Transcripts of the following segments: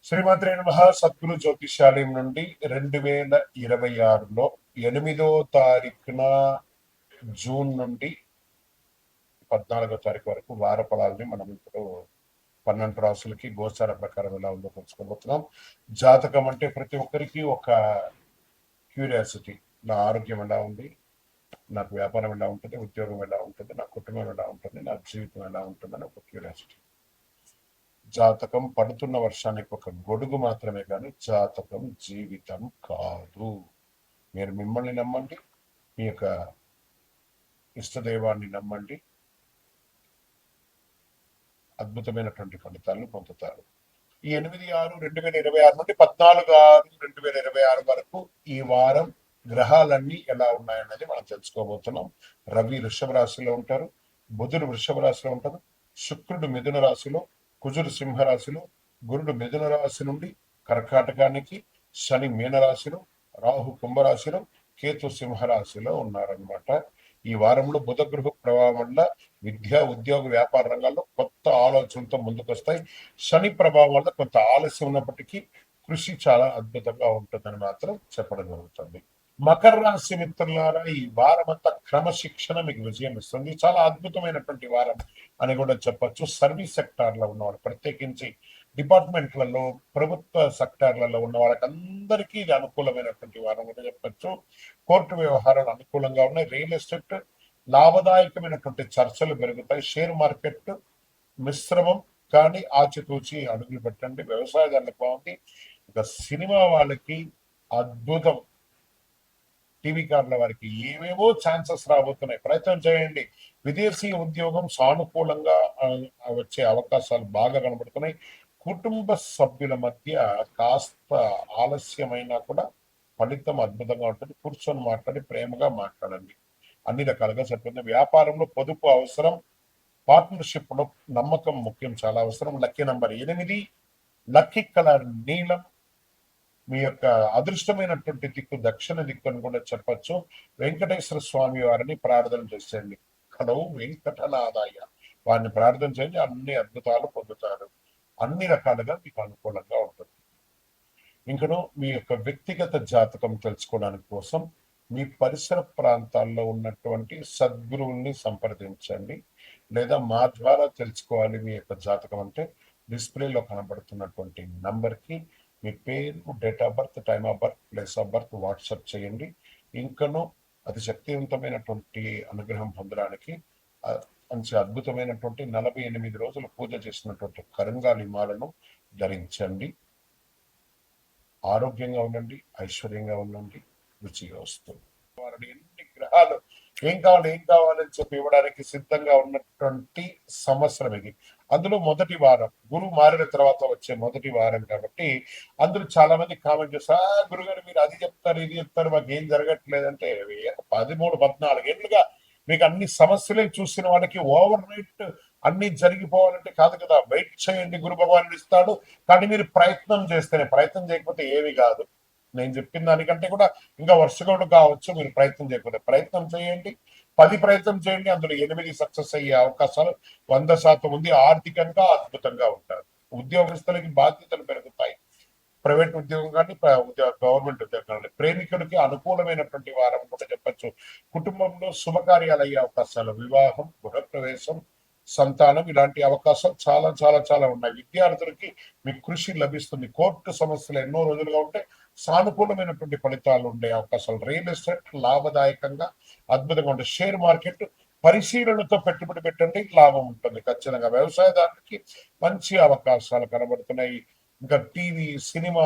శ్రీమాత్రే నమః. సద్గురు జ్యోతిషాలయం నుండి 2026లో 8వ తారీఖున జూన్ నుండి 14వ తారీఖు వరకు వార ఫలాల్ని మనం ఇప్పుడు 12 రాసులకి గోచార ప్రకారం ఎలా ఉందో తెలుసుకోబోతున్నాం. జాతకం అంటే ప్రతి ఒక్కరికి ఒక క్యూరియాసిటీ. నా ఆరోగ్యం ఎలా ఉంది, నాకు వ్యాపారం ఎలా ఉంటుంది, ఉద్యోగం ఎలా ఉంటుంది, నా కుటుంబం ఎలా ఉంటుంది, నా జీవితం ఎలా ఉంటుందని ఒక క్యూరియాసిటీ. జాతకం పడుతున్న వర్షానికి ఒక గొడుగు మాత్రమే కానీ జాతకం జీవితం కాదు. మీరు మిమ్మల్ని నమ్మండి, మీ యొక్క ఇష్టదైవాన్ని నమ్మండి, అద్భుతమైనటువంటి ఫలితాలను పొందుతారు. ఈ 8/6/2026 నుండి 14/6/2026 వరకు ఈ వారం గ్రహాలన్నీ ఎలా ఉన్నాయన్నది మనం తెలుసుకోబోతున్నాం. రవి వృషభ రాశిలో ఉంటారు, బుధుడు వృషభ రాశిలో ఉంటారు, శుక్రుడు మిథున రాశిలో, కుజుడు సింహరాశిలో, గురుడు మిథున రాశి నుండి కర్కాటకానికి, శని మీనరాశిలో, రాహు కుంభరాశిలో, కేతు సింహరాశిలో ఉన్నారనమాట. ఈ వారంలో బుధ గృహ ప్రభావం వల్ల విద్య, ఉద్యోగ, వ్యాపార రంగాల్లో కొత్త ఆలోచనలతో ముందుకొస్తాయి. శని ప్రభావం వల్ల కొంత ఆలస్యం ఉన్నప్పటికీ కృషి చాలా అద్భుతంగా ఉంటుందని మాత్రం చెప్పడం జరుగుతుంది. మకర రాశి మిత్రులారా, ఈ వారం అంతా క్రమశిక్షణ మీకు విజయం ఇస్తుంది. చాలా అద్భుతమైనటువంటి వారం అని కూడా చెప్పొచ్చు. సర్వీస్ సెక్టార్లో ఉన్నవాళ్ళు, ప్రత్యేకించి డిపార్ట్మెంట్లలో, ప్రభుత్వ సెక్టార్లలో ఉన్న వాళ్ళకందరికీ ఇది అనుకూలమైనటువంటి వారం కూడా చెప్పొచ్చు. కోర్టు వ్యవహారాలు అనుకూలంగా ఉన్నాయి. రియల్ ఎస్టేట్ లాభదాయకమైనటువంటి చర్చలు పెరుగుతాయి. షేర్ మార్కెట్ మిశ్రమం కానీ ఆచితూచి అడుగులు పెట్టండి. వ్యవసాయదారులకు బాగుంది. ఇక సినిమా వాళ్ళకి అద్భుతం. టీవీ కార్ల వారికి ఏవేవో ఛాన్సెస్ రాబోతున్నాయి, ప్రయత్నం చేయండి. విదేశీ ఉద్యోగం సానుకూలంగా వచ్చే అవకాశాలు బాగా కనబడుతున్నాయి. కుటుంబ సభ్యుల మధ్య కాస్త ఆలస్యమైనా కూడా ఫలితం అద్భుతంగా ఉంటుంది. కూర్చొని మాట్లాడి ప్రేమగా మాట్లాడండి. అన్ని రకాలుగా చెప్తుంది. వ్యాపారంలో పొదుపు అవసరం, పార్ట్నర్షిప్ లో నమ్మకం ముఖ్యం, చాలా అవసరం. లక్కీ నంబర్ 8, లక్కీ కలర్ నీలం. మీ యొక్క అదృష్టమైనటువంటి దిక్కు దక్షిణ దిక్కు అని కూడా చెప్పచ్చు. వెంకటేశ్వర స్వామి వారిని ప్రార్థన చేసేయండి. హలో వెంకటనాథాయ, వారిని ప్రార్థన చేయండి. అన్ని అద్భుతాలు పొందుతారు. అన్ని రకాలుగా మీకు అనుకూలంగా ఉంటుంది. ఇంకను మీ యొక్క వ్యక్తిగత జాతకం తెలుసుకోవడానికి కోసం మీ పరిసర ప్రాంతాల్లో ఉన్నటువంటి సద్గురువుల్ని సంప్రదించండి. లేదా మా ద్వారా తెలుసుకోవాలి మీ యొక్క జాతకం అంటే డిస్ప్లేలో కనబడుతున్నటువంటి నంబర్కి మీ పేరు, date of birth, time of birth, place of birth WhatsApp చేయండి. ఇంకను అతి శక్తివంతమైనటువంటి అనుగ్రహం పొందడానికి మంచి అద్భుతమైనటువంటి 48 రోజులు పూజ చేసినటువంటి కరంగాలి మాలను ధరించండి. ఆరోగ్యంగా ఉండండి, ఐశ్వర్యంగా ఉండండి, రుచిగా వస్తుంది. వారిని ఎన్ని గ్రహాలు ఏం కావాలని చెప్పి ఇవ్వడానికి సిద్ధంగా ఉన్నటువంటి సంవత్సరం ఇది. అందులో మొదటి వారం, గురువు మారిన తర్వాత వచ్చే మొదటి వారం కాబట్టి అందులో చాలా మంది కామెంట్ చేస్తారు, గురుగారు మీరు అది చెప్తారు ఇది చెప్తారు, మాకు ఏం జరగట్లేదంటే 13-14 ఏళ్ళుగా మీకు అన్ని సమస్యలే చూసిన వాళ్ళకి ఓవర్ నైట్ అన్ని జరిగిపోవాలంటే కాదు కదా. వెయిట్ చేయండి, గురు భగవానుడు ఇస్తాడు. కానీ మీరు ప్రయత్నం చేస్తేనే, ప్రయత్నం చేయకపోతే ఏవి కాదు. నేను చెప్పిన దానికంటే కూడా ఇంకా వర్షగౌడు కావచ్చు. మీరు ప్రయత్నం చేయకపోతే ప్రయత్నం చేయండి. 10 ప్రయత్నం చేయండి, అందులో 8 సక్సెస్ అయ్యే అవకాశాలు 100% ఉంది. ఆర్థికంగా అద్భుతంగా ఉంటారు. ఉద్యోగస్తులకి బాధ్యతలు పెరుగుతాయి. ప్రైవేట్ ఉద్యోగం కానీ గవర్నమెంట్ ఉద్యోగం కానీ. ప్రేమికులకి అనుకూలమైనటువంటి వారం కూడా చెప్పచ్చు. కుటుంబంలో శుభకార్యాలు అయ్యే అవకాశాలు, వివాహం, గృహప్రవేశం, సంతానం, ఇలాంటి అవకాశాలు చాలా చాలా చాలా ఉన్నాయి. విద్యార్థులకి మీ కృషి లభిస్తుంది. కోర్టు సమస్యలు ఎన్నో రోజులుగా ఉంటే సానుకూలమైనటువంటి ఫలితాలు ఉండే అవకాశాలు. రియల్ ఎస్టేట్ లాభదాయకంగా అద్భుతంగా ఉంటుంది. షేర్ మార్కెట్ పరిశీలనతో పెట్టుబడి పెట్టండి, లాభం ఉంటుంది ఖచ్చితంగా. వ్యవసాయదారులకి మంచి అవకాశాలు కనబడుతున్నాయి. ఇంకా టీవీ, సినిమా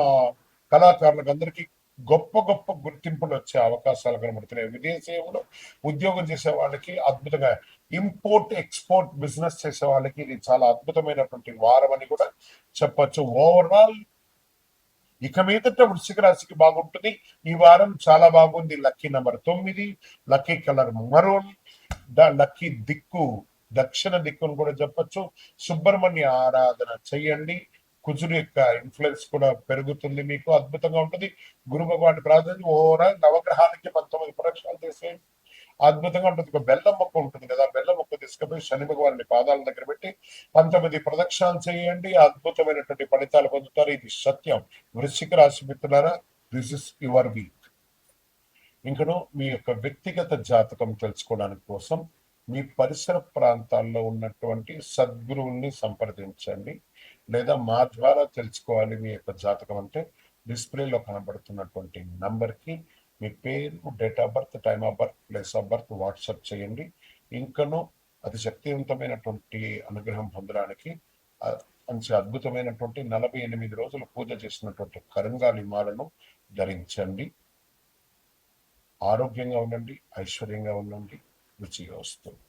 కళాకారులకు అందరికీ గొప్ప గొప్ప గుర్తింపులు వచ్చే అవకాశాలు కనబడుతున్నాయి. విదేశీయంలో ఉద్యోగం చేసే వాళ్ళకి అద్భుతంగా, ఇంపోర్ట్ ఎక్స్పోర్ట్ బిజినెస్ చేసే వాళ్ళకి ఇది చాలా అద్భుతమైనటువంటి వారం అని కూడా చెప్పచ్చు. ఓవరాల్ ఇక మీదట వృశ్చిక రాశికి బాగుంటుంది. ఈ వారం చాలా బాగుంది. Lucky number 9, lucky colour maroon, lucky దిక్కు దక్షిణ దిక్కును కూడా చెప్పచ్చు. సుబ్రహ్మణ్య ఆరాధన చెయ్యండి. కుజుడు యొక్క ఇన్ఫ్లుయెన్స్ కూడా పెరుగుతుంది, మీకు అద్భుతంగా ఉంటుంది. గురు భగవాన్ ప్రార్థన. ఓవరాల్ నవగ్రహాలకి 19 ప్రదక్షిణాలు చేసేయండి. అద్భుతంగా ఉంటుంది. ఒక బెల్లం మొక్క ఉంటుంది కదా, బెల్లం మొక్క తీసుకుపోయి శని భగవాన్ని పాదాల దగ్గర పెట్టి 19 ప్రదక్షిణాలు చేయండి, అద్భుతమైనటువంటి ఫలితాలు పొందుతారు. ఇది సత్యం. వృశ్చిక రాశి మిత్రులారా, దిస్ ఇస్ యువర్ వీక్. ఇంకను మీ యొక్క వ్యక్తిగత జాతకం తెలుసుకోవడానికి కోసం మీ పరిసర ప్రాంతాల్లో ఉన్నటువంటి సద్గురువుల్ని సంప్రదించండి, లేదా మా ద్వారా తెలుసుకోవాలి మీ యొక్క జాతకం అంటే డిస్ప్లేలో కనబడుతున్నటువంటి నంబర్కి మీ పేరు, date of birth, time of birth, place of birth WhatsApp చేయండి. ఇంకను అతి శక్తివంతమైనటువంటి అనుగ్రహం పొందడానికి మంచి అద్భుతమైనటువంటి 48 రోజులు పూజ చేసినటువంటి కరంగాలి మాలను ధరించండి. ఆరోగ్యంగా ఉండండి, ఐశ్వర్యంగా ఉండండి, రుచిగా వస్తుంది.